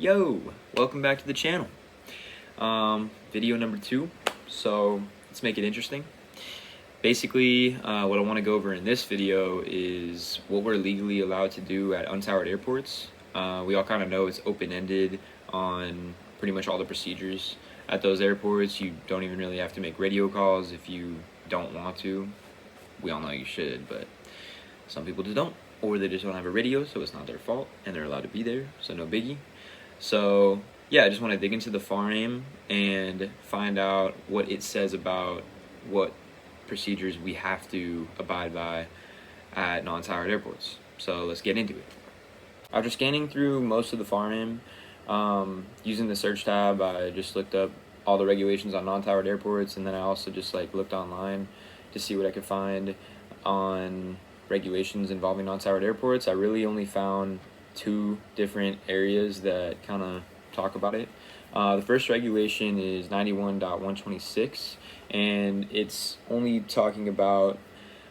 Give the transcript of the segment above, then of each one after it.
Yo, welcome back to the channel. Video number 2. So let's make it interesting. Basically, what I want to go over in this video is what we're legally allowed to do at untowered airports. We all kind of know it's open-ended on pretty much all the procedures at those airports. You don't even really have to make radio calls if you don't want to. We all know you should, but some people just don't, or they just don't have a radio, so it's not their fault, and they're allowed to be there, so no biggie. So yeah, I just want to dig into the FAR and find out what it says about what procedures we have to abide by at non-towered airports. So let's get into it. After scanning through most of the FAR, using the search tab, I just looked up all the regulations on non-towered airports, and then I also just looked online to see what I could find on regulations involving non-towered airports. I really only found 2 different areas that kind of talk about it. The first regulation is 91.126, and it's only talking about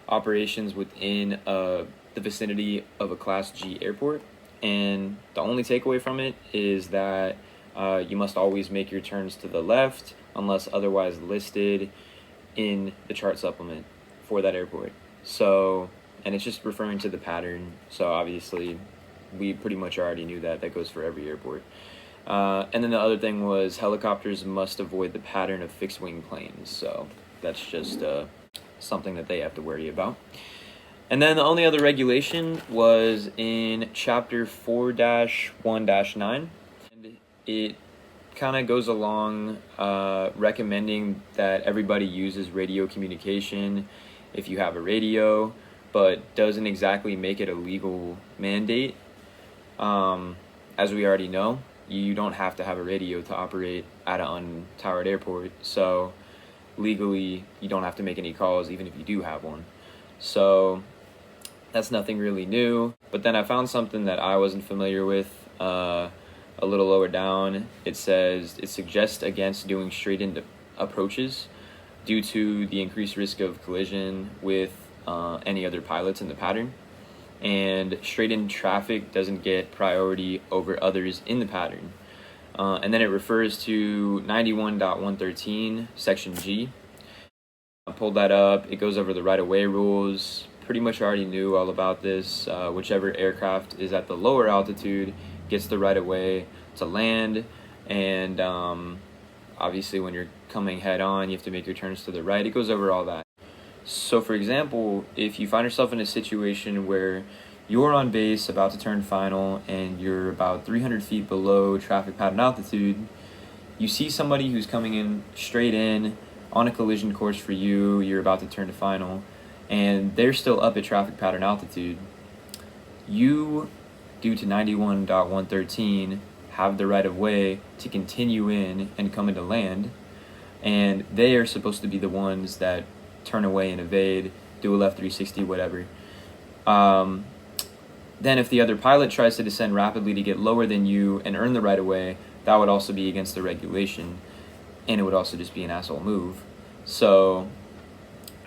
operations within the vicinity of a Class G airport. And the only takeaway from it is that you must always make your turns to the left unless otherwise listed in the chart supplement for that airport. So, and it's just referring to the pattern, so obviously we pretty much already knew that goes for every airport. And then the other thing was helicopters must avoid the pattern of fixed wing planes, so that's just something that they have to worry about. And then the only other regulation was in chapter 4-1-9, and it kind of goes along recommending that everybody uses radio communication if you have a radio, but doesn't exactly make it a legal mandate. As we already know, you don't have to have a radio to operate at an untowered airport, so legally you don't have to make any calls even if you do have one. So that's nothing really new. But then I found something that I wasn't familiar with a little lower down. It says it suggests against doing straight-in approaches due to the increased risk of collision with any other pilots in the pattern. And straight-in traffic doesn't get priority over others in the pattern. And then it refers to 91.113, section G. I pulled that up. It goes over the right-of-way rules. Pretty much already knew all about this. Whichever aircraft is at the lower altitude gets the right-of-way to land. And obviously when you're coming head-on, you have to make your turns to the right. It goes over all that. So for example, if you find yourself in a situation where you're on base about to turn final and you're about 300 feet below traffic pattern altitude, you see somebody who's coming in straight in on a collision course for you, you're about to turn to final, and they're still up at traffic pattern altitude, you, due to 91.113, have the right of way to continue in and come into land, and they are supposed to be the ones that turn away and evade, do a left 360, whatever. Then if the other pilot tries to descend rapidly to get lower than you and earn the right of way, that would also be against the regulation, and it would also just be an asshole move. So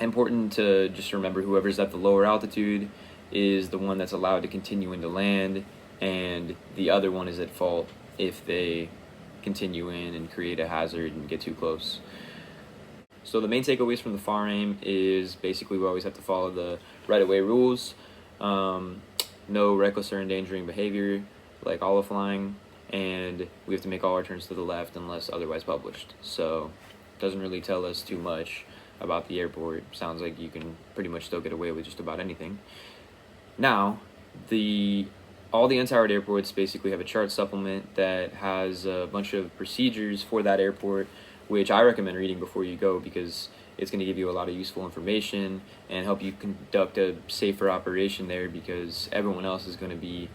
important to just remember whoever's at the lower altitude is the one that's allowed to continue into land, and the other one is at fault if they continue in and create a hazard and get too close. So the main takeaways from the FAR is basically we always have to follow the right-of-way rules, no reckless or endangering behavior like olive flying, and we have to make all our turns to the left unless otherwise published. So it doesn't really tell us too much about the airport. Sounds like you can pretty much still get away with just about anything. Now, all the untowered airports basically have a chart supplement that has a bunch of procedures for that airport, which I recommend reading before you go because it's going to give you a lot of useful information and help you conduct a safer operation there, because everyone else is going to be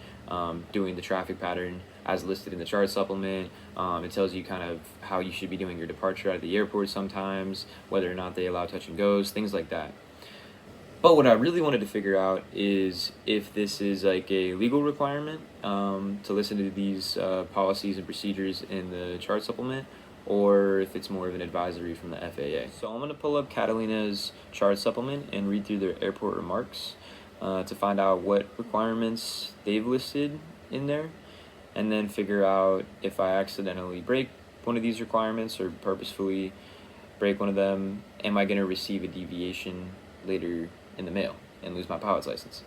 doing the traffic pattern as listed in the chart supplement. It tells you kind of how you should be doing your departure out of the airport sometimes, whether or not they allow touch and goes, things like that. But what I really wanted to figure out is if this is like a legal requirement to listen to these policies and procedures in the chart supplement, or if it's more of an advisory from the FAA. So I'm going to pull up Catalina's chart supplement and read through their airport remarks to find out what requirements they've listed in there. and then figure out if I accidentally break one of these requirements or purposefully break one of them, am I going to receive a deviation later in the mail and lose my pilot's license?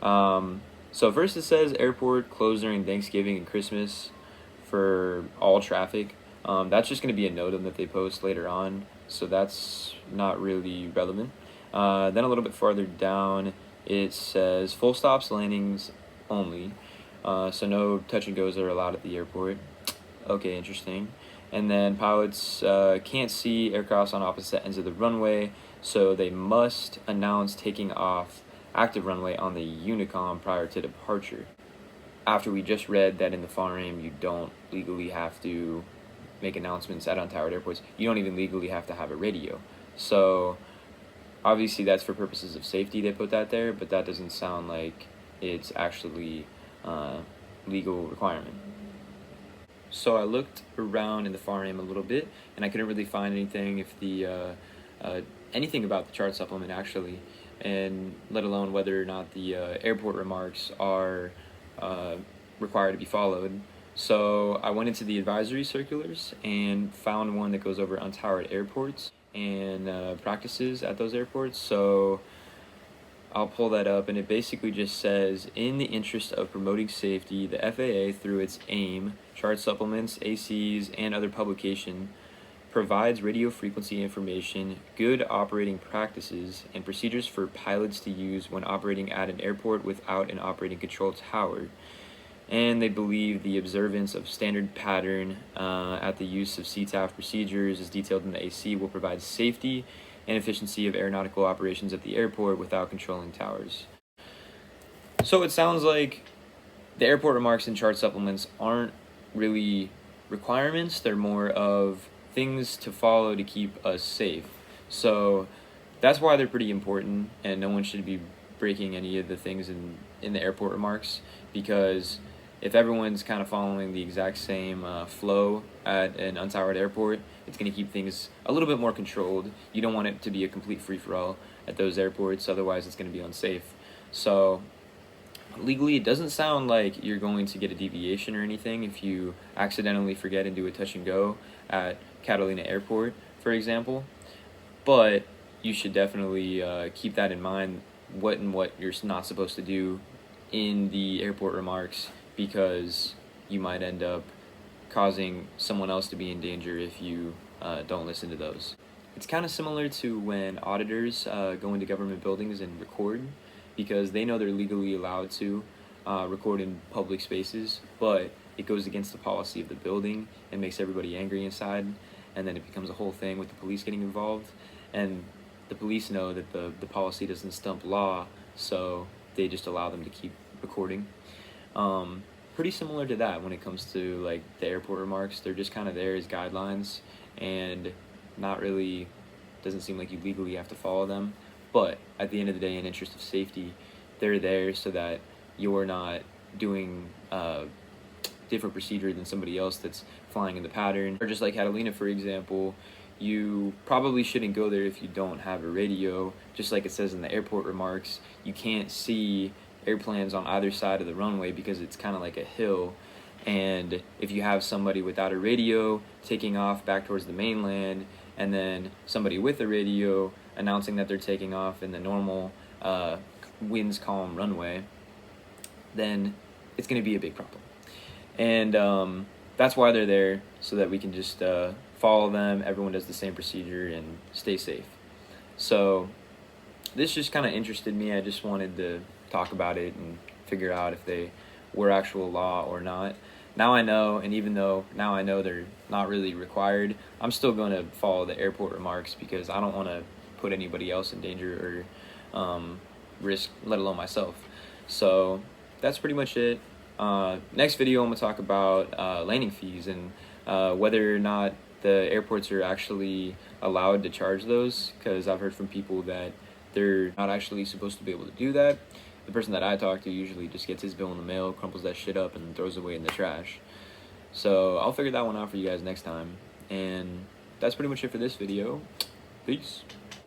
So first it says airport closed during Thanksgiving and Christmas for all traffic. That's just going to be a note that they post later on, so that's not really relevant. Then a little bit farther down, it says full stops, landings only. So no touch and goes are allowed at the airport. Okay, interesting. And then pilots can't see aircrafts on opposite ends of the runway, so they must announce taking off active runway on the Unicom prior to departure. After we just read that in the FARAM you don't legally have to make announcements at untowered airports, you don't even legally have to have a radio. So obviously that's for purposes of safety they put that there, but that doesn't sound like it's actually legal requirement. So I looked around in the FARAM a little bit, and I couldn't really find anything anything about the chart supplement actually, and let alone whether or not the airport remarks are required to be followed. So I went into the advisory circulars and found one that goes over untowered airports and practices at those airports. So I'll pull that up, and it basically just says, in the interest of promoting safety, the FAA, through its AIM, chart supplements, ACs, and other publication, provides radio frequency information, good operating practices, and procedures for pilots to use when operating at an airport without an operating control tower. And they believe the observance of standard pattern at the use of CTAF procedures as detailed in the AC will provide safety and efficiency of aeronautical operations at the airport without controlling towers. So it sounds like the airport remarks and chart supplements aren't really requirements, they're more of things to follow to keep us safe. So that's why they're pretty important, and no one should be breaking any of the things in the airport remarks, because if everyone's kind of following the exact same flow at an untowered airport, it's going to keep things a little bit more controlled. You don't want it to be a complete free-for-all at those airports, otherwise it's going to be unsafe. So legally, it doesn't sound like you're going to get a deviation or anything if you accidentally forget and do a touch and go at Catalina Airport, for example, but you should definitely keep that in mind, what you're not supposed to do in the airport remarks, because you might end up causing someone else to be in danger if you don't listen to those. It's kind of similar to when auditors go into government buildings and record, because they know they're legally allowed to record in public spaces, but it goes against the policy of the building and makes everybody angry inside, and then it becomes a whole thing with the police getting involved, and the police know that the policy doesn't stump law, so they just allow them to keep recording. Pretty similar to that when it comes to like the airport remarks. They're just kind of there as guidelines, and not really, doesn't seem like you legally have to follow them, but at the end of the day, in interest of safety, they're there so that you're not doing different procedure than somebody else that's flying in the pattern. Or just like Catalina, for example, you probably shouldn't go there if you don't have a radio. Just like it says in the airport remarks, you can't see airplanes on either side of the runway because it's kind of like a hill, and if you have somebody without a radio taking off back towards the mainland, and then somebody with a radio announcing that they're taking off in the normal winds calm runway, then it's going to be a big problem. And that's why they're there, so that we can just follow them, everyone does the same procedure, and stay safe. So this just kind of interested me. I just wanted to talk about it and figure out if they were actual law or not. Now I know, and even though now I know they're not really required, I'm still going to follow the airport remarks, because I don't want to put anybody else in danger or risk, let alone myself. So that's pretty much it. Next video I'm going to talk about landing fees and whether or not the airports are actually allowed to charge those, because I've heard from people that they're not actually supposed to be able to do that. The person that I talk to usually just gets his bill in the mail, crumples that shit up, and throws it away in the trash. So I'll figure that one out for you guys next time. And that's pretty much it for this video. Peace.